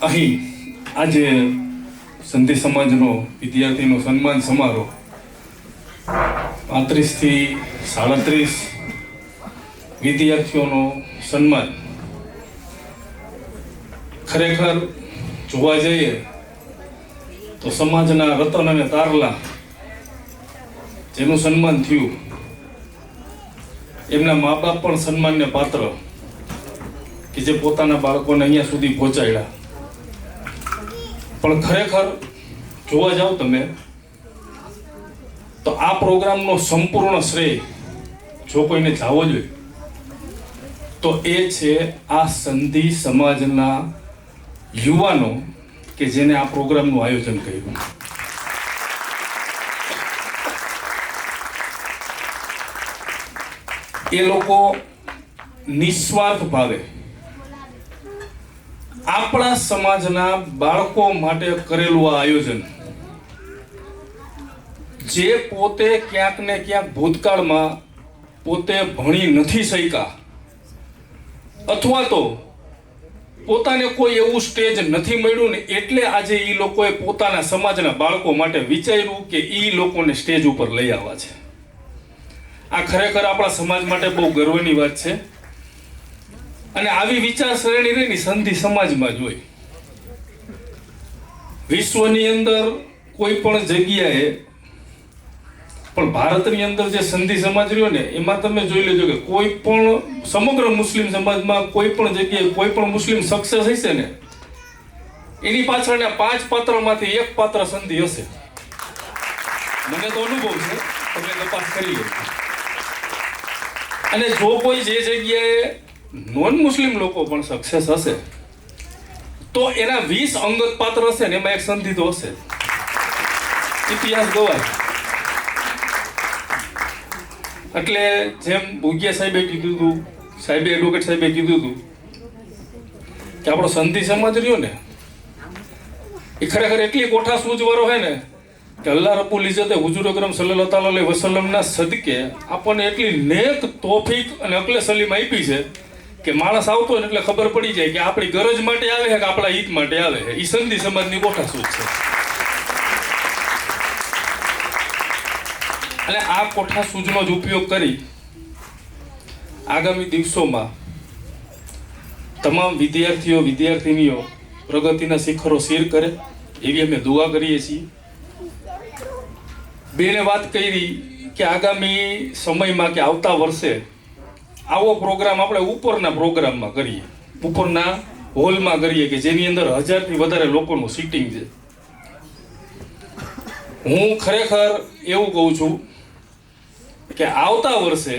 અહીં આજે સંધિ સમાજનો વિદ્યાર્થીનો સન્માન સમારોહ 35 થી 37 વિદ્યાર્થીઓનો સન્માન ખરેખર જોવા જઈએ તો સમાજના રતન અને તારલા જેનું સન્માન થયું એમના મા બાપ પણ સન્માનને પાત્ર કે જે પોતાના બાળકોને અહીંયા સુધી પહોંચાડ્યા. પણ ખરેખર જોવા જાવ તમે તો આ પ્રોગ્રામનો સંપૂર્ણ શ્રેય જો કોઈને જાવો જોઈએ તો એ છે આ સંધિ સમાજના યુવાનો કે જેને આ પ્રોગ્રામનું આયોજન કર્યું. એ લોકો નિસ્વાર્થ ભાવે આપણા સમાજના બાળકો માટે કરેલું આ આયોજન, જે પોતે ક્યાંક ને ક્યાંક ભૂતકાળમાં પોતે ભણી નથી શક્યા અથવા તો પોતાને કોઈ એવું સ્ટેજ નથી મળ્યું ને એટલે આજે એ લોકોએ પોતાના સમાજના બાળકો માટે વિચાર્યું કે એ લોકોને સ્ટેજ ઉપર લઈ આવવા છે. આ ખરેખર આપણા સમાજ માટે બહુ ગર્વની વાત છે અને આવી વિચારસરણી રહી સંધિ સમાજમાં જ હોય. વિશ્વની અંદર કોઈ પણ જગ્યાએ પણ ભારતની અંદર જે સંધિ સમાજ રહ્યો ને એમાં તમે જોઈ લેજો કે કોઈ પણ સમગ્ર મુસ્લિમ સમાજમાં કોઈ પણ જગ્યાએ કોઈ પણ મુસ્લિમ સક્સેસ હશે ને એની પાછળના 5 પાત્રમાંથી એક પાત્ર સંધિ હશે. મને તો અનુભવ છે, તમે તપાસ કરી લો. અને જો કોઈ જે જગ્યાએ નોન મુસ્લિમ લોકો પણ સક્સેસ હશે તો એના 20 અંગત પાત્ર હશે ને એમાં એક સંધિ તો હશે. ઇતિહાસ ગવાય. એટલે જેમ ભૂગિયા સાહેબે કીધું હતું, એડવોકેટ સાહેબે કીધું હતું કે આપણો સંધિ સમાજ રહ્યો ને એ ખરેખર એટલી કોઠા સૂઝવાળો હોય ને કે અલ્લાહ રબ્બુલ ઇઝ્ઝતે હુજુર અકરમ સલ્લલ્લાહુ અલૈહિ વસલ્લમના સદકે આપણને એટલી નેક તોફીક અને અકલે સલીમ આપી છે કે માણસ આવતો હોય ને એટલે ખબર પડી જાય કે આપણી ગરજ માટે આવે છે કે આપણા હિત માટે આવે છે. એ સંધિ સમાજની કોઠા સૂઝ છે. અને આ કોઠા સૂઝનો જ ઉપયોગ કરી આગામી દિવસોમાં તમામ વિદ્યાર્થીઓ વિદ્યાર્થિનીઓ પ્રગતિના શિખરો સર કરે એવી અમે દુઆ કરીએ છીએ. બેને વાત કરી કે આગામી સમયમાં કે આવતા વર્ષે આવો પ્રોગ્રામ આપણે ઉપરના પ્રોગ્રામમાં કરીએ, ઉપરના હોલમાં કરીએ કે જેની અંદર 1000થી વધારે લોકોનું સીટિંગ છે. હું ખરેખર એવું કહું છું કે આવતા વર્ષે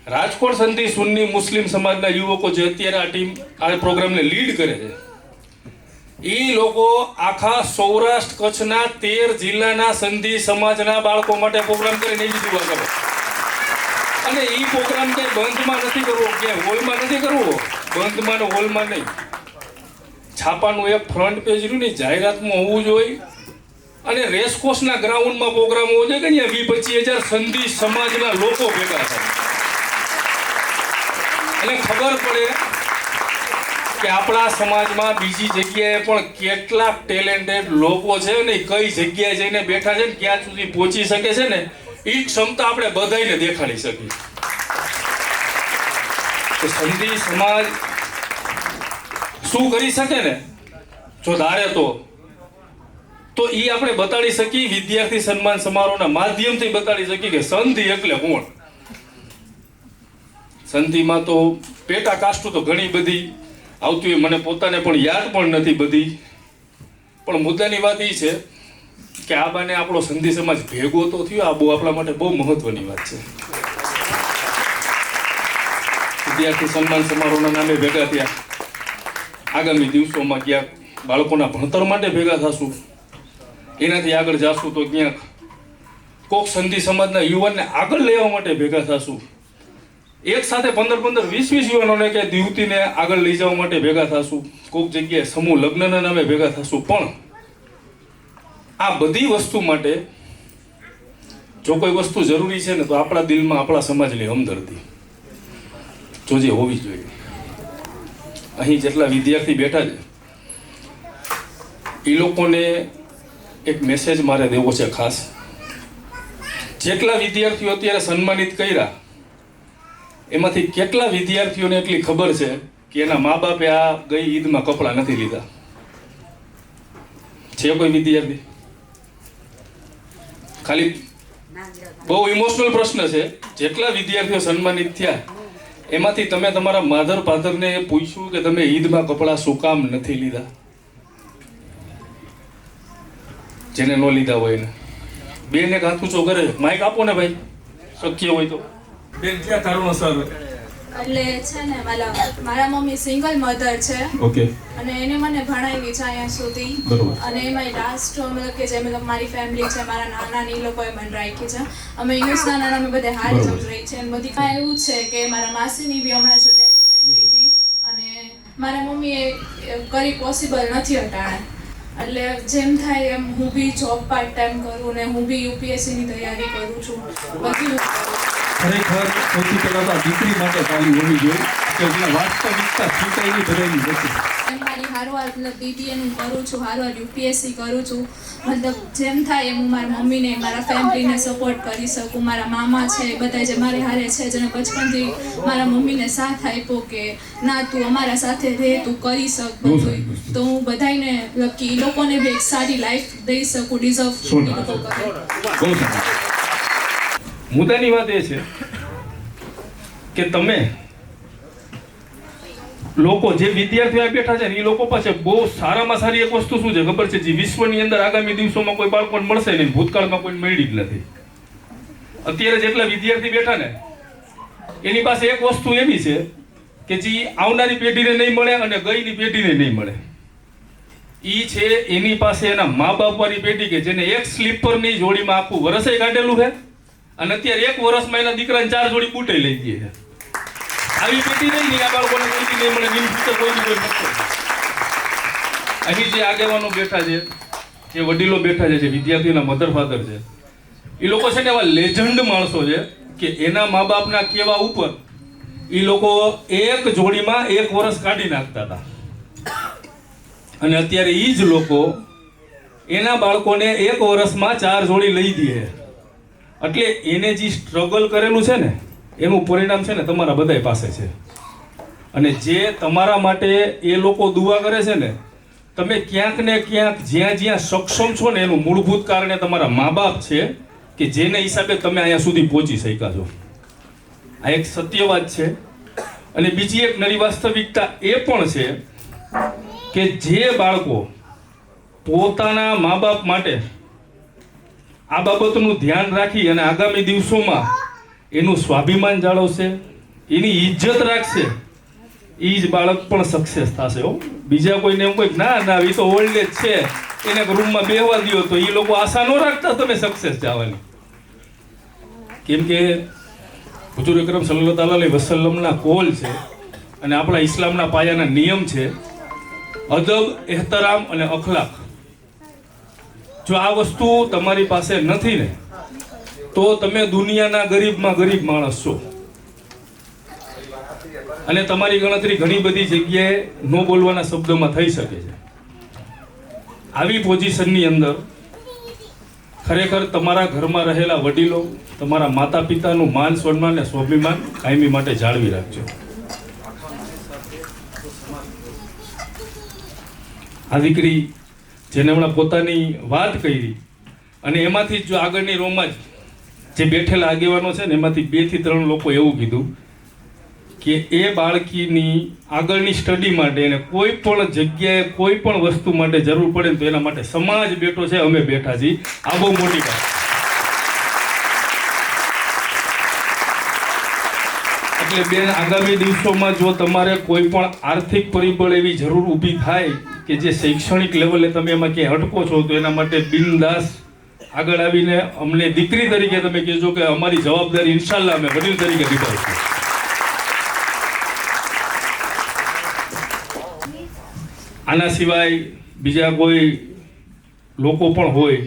રાજકોટ સંધિ સુન્ની મુસ્લિમ સમાજના યુવકો જે અત્યારે આ પ્રોગ્રામને લીડ કરે છે એ લોકો આખા સૌરાષ્ટ્ર કચ્છના 13 જિલ્લાના સંધિ સમાજના બાળકો માટે પ્રોગ્રામ કરીને એવી દુઆ કરે. અને એ પ્રોગ્રામ ક્યાંય બંધમાં નથી કરવો, ક્યાંય હોલમાં નથી કરવો, બંધમાં ને હોલમાં નહીં. છાપાનું એક ફ્રન્ટ પેજ રહ્યું ને જાહેરાતમાં હોવું જોઈએ અને રેસકોર્સના ગ્રાઉન્ડમાં પ્રોગ્રામ હોવો જોઈએ કે અહીંયા 20-25 હજાર સંધિ સમાજના લોકો ભેગા થાય અને ખબર પડે કે આપણા સમાજમાં બીજી જગ્યાએ પણ કેટલા ટેલેન્ટેડ લોકો છે ને કઈ જગ્યાએ જઈને બેઠા છે ને ક્યાં સુધી પહોંચી શકે છે ને એ ક્ષમતા આપણે બધાને દેખાડી શકીએ. સંધિ સમાજ શું કરી શકે ને જો ધારે તો એ આપણે બતાડી શકીએ. વિદ્યાર્થી સન્માન સમારોહના માધ્યમથી બતાડી શકીએ કે સંધિ એટલે કોણ. સંધિમાં તો પેટા કાસ્ટો તો ઘણી બધી આવતી હોય, મને પોતાને પણ યાદ પણ નથી બધી. પણ મુદ્દાની વાત એ છે કે આ બાને આપણો સંધિ સમાજ ભેગો તો થયો, આ બહુ આપણા માટે બહુ મહત્વની વાત છે. વિદ્યાર્થી સન્માન સમારોહના નામે ભેગા થયા. આગામી દિવસોમાં ક્યાંક બાળકોના ભણતર માટે ભેગા થશું, એનાથી આગળ જાશું તો ક્યાંક કોક સંધિ સમાજના યુવાનને આગળ લેવા માટે ભેગા થશું. એક સાથે 15-20 યુવાનોને કે યુવતીને આગળ લઈ જવા માટે ભેગા થશું. કોઈક જગ્યાએ સમૂહ લગ્નના નામે ભેગા થશું. પણ આ બધી વસ્તુ માટે જો કોઈ વસ્તુ જરૂરી છે ને તો આપણા દિલમાં આપણા સમાજની હમદર્દી જોજે હોવી જોઈએ. અહીં જેટલા વિદ્યાર્થી બેઠા છે એ લોકોને એક મેસેજ મારે દેવો છે ખાસ. જેટલા વિદ્યાર્થીઓ અત્યારે સન્માનિત કર્યા એમાંથી કેટલા વિદ્યાર્થીઓને એટલી ખબર છે કે એના મા બાપે આ ગઈ ઈદમાં કપડાં નથી લીધા? છે કોઈ વિદ્યાર્થી? ખાલી બહુ ઇમોશનલ પ્રશ્ન છે. જેટલા વિદ્યાર્થીઓ સન્માનિત થયા એમાંથી તમે તમારા માધર ફાધરને પૂછ્યું કે તમે ઈદમાં કપડાં શું કામ નથી લીધા? જેને ન લીધા હોય ને બેન એક હાથ ઊંચો કરે. માઇક આપો ને ભાઈ, શક્ય હોય તો. બેન ક્યાં કારણોસર? એટલે છે ને મારા મમ્મી સિંગલ મધર છે. ઓકે. અને એને મને ભણાવી છે અહીંયા સુધી. અને એમાં લાસ્ટ મતલબ કે જે મતલબ મારી ફેમિલી છે, મારા નાના ને એ લોકોએ મને રાખી છે. અમે યુઝના નાના અમે બધે હારી જ રહી છે. અને બધી કાંઈ એવું છે કે મારા માસીની બી હમણાં જ ડેથ થઈ ગઈ હતી અને મારા મમ્મીએ કરી પોસિબલ નથી અટાણે. એટલે જેમ થાય એમ હું બી જોબ પાર્ટ ટાઈમ કરું ને હું બી યુપીએસસી ની તૈયારી કરું છું. બધી ખરેખર સૌથી પહેલા તો દીકરી માટે તાલી હોવી જોઈએ કે જે વાસ્તવિકતા સ્વીકારી બધાની નથી. મારી હારવાર મતલબ બીબીએનું કરું છું, હારવાર યુપીએસસી કરું છું. મતલબ જેમ થાય એમ હું મારા મમ્મીને મારા ફેમિલીને સપોર્ટ કરી શકું. મારા મામા છે બધા જે મારે હારે છે, જેને બચપનથી મારા મમ્મીને સાથ આપ્યો કે ના તું અમારા સાથે રહે, તું કરી શક બધું. તો હું બધાને મતલબ કે એ લોકોને બી એક સારી લાઈફ દઈ શકું, ડિઝર્વ એ લોકો કરે. મુદ્દાની વાત એ છે કે તમે લોકો જે વિદ્યાર્થીઓ બેઠા છે ને એ લોકો પાસે બહુ સારામાં સારી એક વસ્તુ શું છે ખબર છે? જે વિશ્વની અંદર આગામી દિવસોમાં કોઈ બાળકોને મળશે નહીં, ભૂતકાળમાં કોઈને મળી જ નથી. અત્યારે જેટલા વિદ્યાર્થી બેઠા ને એની પાસે એક વસ્તુ એવી છે કે જે આવનારી પેઢીને નહીં મળે અને ગઈની પેઢીને નહીં મળે. ઈ છે એની પાસે એના મા બાપ વાળી પેઢી કે જેને એક સ્લીપરની જોડીમાં આખું વરસે કાઢેલું છે અને અત્યારે એક વર્ષમાં એના દીકરાને 4 જોડી બૂટે લઈ દે છે. આવી પેઢી નહીં, આ બાળકોને કોઈ નહીં મળે, ઇન ફ્યુચર કોઈ નથી. અહીં જે આગેવાનો બેઠા છે, જે વડીલો બેઠા છે, જે વિદ્યાર્થીના મધર ફાધર છે, એ લોકો છે ને એવા લેજન્ડ માણસો છે કે એના મા બાપના કહેવા ઉપર એ લોકો એક જોડીમાં 1 વર્ષ કાઢી નાખતા હતા અને અત્યારે એ જ લોકો એના બાળકોને 1 વર્ષમાં 4 જોડી લઈ દે. એટલે એને જે સ્ટ્રગલ કરેલું છે ને એનું પરિણામ છે ને તમારા બધાય પાસે છે. અને જે તમારા માટે એ લોકો દુઆ કરે છે ને, તમે ક્યાંક ને ક્યાંક જ્યાં જ્યાં સક્ષમ છો ને એનું મૂળભૂત કારણ તમારા મા બાપ છે કે જેને હિસાબે તમે અહીંયા સુધી પહોંચી શક્યા છો. આ એક સત્ય વાત છે. અને બીજી એક નવી વાસ્તવિકતા એ પણ છે કે જે બાળકો પોતાના મા બાપ માટે આ બાબતનું ધ્યાન રાખી અને આગામી દિવસોમાં એનું સ્વાભિમાન જાળવશે, એની ઇજ્જત રાખશે, એ જ બાળક પણ સક્સેસ થશે. બીજા કોઈને એમ કોઈ ના ના એ તો ઓલ્ડ એજ છે એને રૂમમાં બેહવા દો, તો એ લોકો આશા ન રાખતા તમે સક્સેસ જવાની. કેમ કે હુજુર અકરમ સલ્લલ્લાહુ અલૈહિ વસલ્લમના કોલ છે અને આપણા ઇસ્લામના પાયાના નિયમ છે અદબ, એહતરામ અને અખલાક. જો આ વસ્તુ તમારી પાસે નથી ને તો તમે દુનિયાના ગરીબમાં ગરીબ માણસ છો. અને તમારી ગણતરી ઘણી બધી જગ્યાએ ન બોલવાના શબ્દોમાં થઈ શકે છે. આવી પોઝિશનની અંદર ખરેખર તમારા ઘરમાં રહેલા વડીલો, તમારા માતા પિતાનું માન સન્માન અને સ્વાભિમાન કાયમી માટે જાળવી રાખજો. આ દીકરી જેને હમણાં પોતાની વાત કરી અને એમાંથી જો આગળની રોમાં જે બેઠેલા આગેવાનો છે ને એમાંથી 2 થી 3 લોકો એવું કીધું કે એ બાળકીની આગળની સ્ટડી માટે એને કોઈ પણ જગ્યાએ કોઈ પણ વસ્તુ માટે જરૂર પડે તો એના માટે સમાજ બેઠો છે, અમે બેઠા છીએ. આ બહુ મોટી વાત. એટલે બેન, આગામી દિવસોમાં જો તમારે કોઈ પણ આર્થિક પરિબળ એવી જરૂર ઊભી થાય કે જે શૈક્ષણિક લેવલે તમે એમાં ક્યાંય અટકો છો તો એના માટે બિનદાસ આગળ આવીને અમને દીકરી તરીકે તમે કહેજો કે અમારી જવાબદારી ઇન્શાલ્લાહ અમે વડીલ તરીકે નિભાવીશું. આના સિવાય બીજા કોઈ લોકો પણ હોય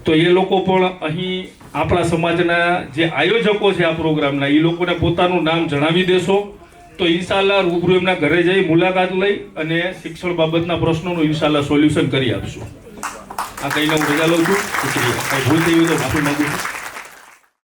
તો એ લોકો પણ અહીં આપણા સમાજના જે આયોજકો છે આ પ્રોગ્રામના, એ લોકોને પોતાનું નામ જણાવી દેશો તો ઇન્શાલ્લાહ રૂબરૂ એમના ઘરે જઈ મુલાકાત લઈ અને શિક્ષણ બાબતના પ્રશ્નોનું ઇન્શાલ્લાહ સોલ્યુશન કરી આપશું. આ કહીને હું રજા લઉં છું. શુક્રિયા. કઈ ભૂલ થઈ હોય તો માફી માંગુ છું.